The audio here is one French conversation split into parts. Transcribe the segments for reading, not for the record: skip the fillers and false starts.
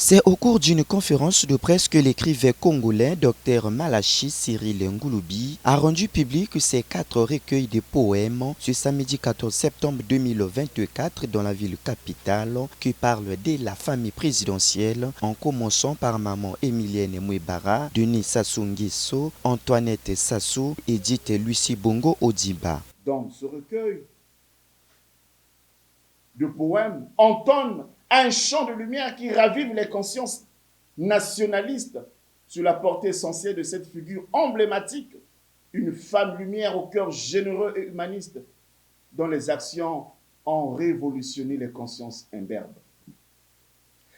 C'est au cours d'une conférence de presse que l'écrivain congolais Dr Malachi Cyril Ngouloubi a rendu public ses 4 recueils de poèmes ce samedi 14 septembre 2024 dans la ville capitale qui parlent de la famille présidentielle en commençant par Maman Emilienne Mwebara, Denis Sassou Nguesso, Antoinette Sassou, Edith Lucie Bongo Odiba. Dans ce recueil de poèmes entonne un champ de lumière qui ravive les consciences nationalistes sur la portée essentielle de cette figure emblématique, une femme lumière au cœur généreux et humaniste, dont les actions ont révolutionné les consciences imberbes.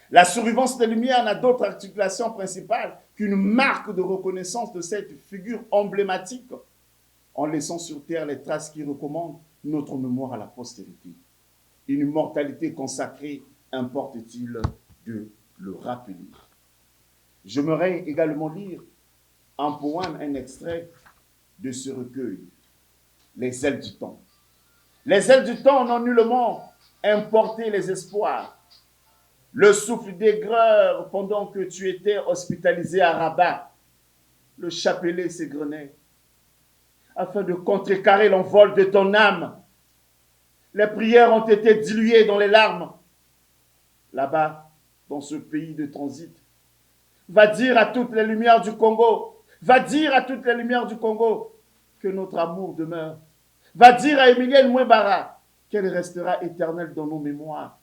La survivance des Lumières n'a d'autre articulation principale qu'une marque de reconnaissance de cette figure emblématique, en laissant sur terre les traces qui recommandent notre mémoire à la postérité. Une immortalité consacrée, importe-t-il de le rappeler. J'aimerais également lire un poème, un extrait de ce recueil, Les ailes du temps. Les ailes du temps n'ont nullement importé les espoirs. Le souffle d'aigreur pendant que tu étais hospitalisé à Rabat, le chapelet s'égrenait afin de contrecarrer l'envol de ton âme. Les prières ont été diluées dans les larmes. Là-bas, dans ce pays de transit, va dire à toutes les lumières du Congo, va dire à toutes les lumières du Congo que notre amour demeure. Va dire à Emilienne Mwebara qu'elle restera éternelle dans nos mémoires.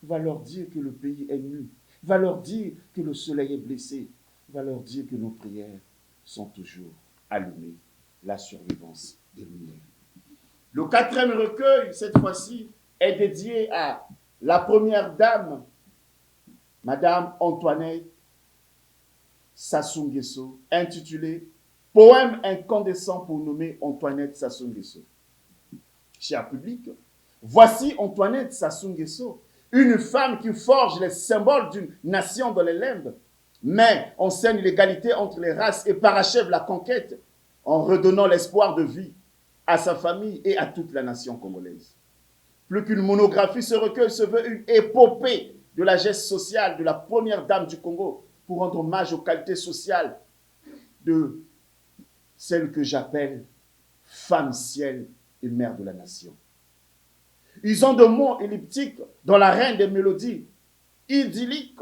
Va leur dire que le pays est nu. Va leur dire que le soleil est blessé. Va leur dire que nos prières sont toujours allumées. La survivance des lumières. Le 4e recueil, cette fois-ci, est dédié à la première dame, Madame Antoinette Sassou Nguesso, intitulé « Poème incandescent pour nommer Antoinette Sassou Nguesso ». Cher public, voici Antoinette Sassou Nguesso, une femme qui forge les symboles d'une nation dans les limbes, mais enseigne l'égalité entre les races et parachève la conquête en redonnant l'espoir de vie à sa famille et à toute la nation congolaise. Plus qu'une monographie, ce recueil se veut une épopée de la geste sociale de la première dame du Congo pour rendre hommage aux qualités sociales de celle que j'appelle femme ciel et mère de la nation. Usant de mots elliptiques dans la reine des mélodies idylliques,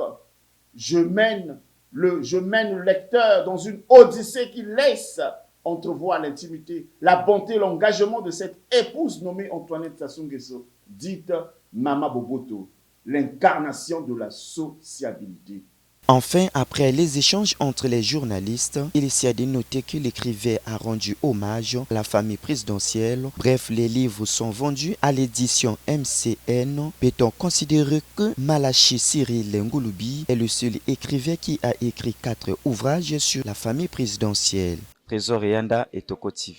je mène le lecteur dans une odyssée qui laisse entrevoir l'intimité, la bonté, l'engagement de cette épouse nommée Antoinette Sassou Nguesso, dite Mama Boboto, l'incarnation de la sociabilité. Enfin, après les échanges entre les journalistes, il s'y a dénoté que l'écrivain a rendu hommage à la famille présidentielle. Bref, les livres sont vendus à l'édition MCN. Peut-on considérer que Malachi Cyril Ngouloubi est le seul écrivain qui a écrit 4 ouvrages sur la famille présidentielle? Trésor Yanda et Toko TV.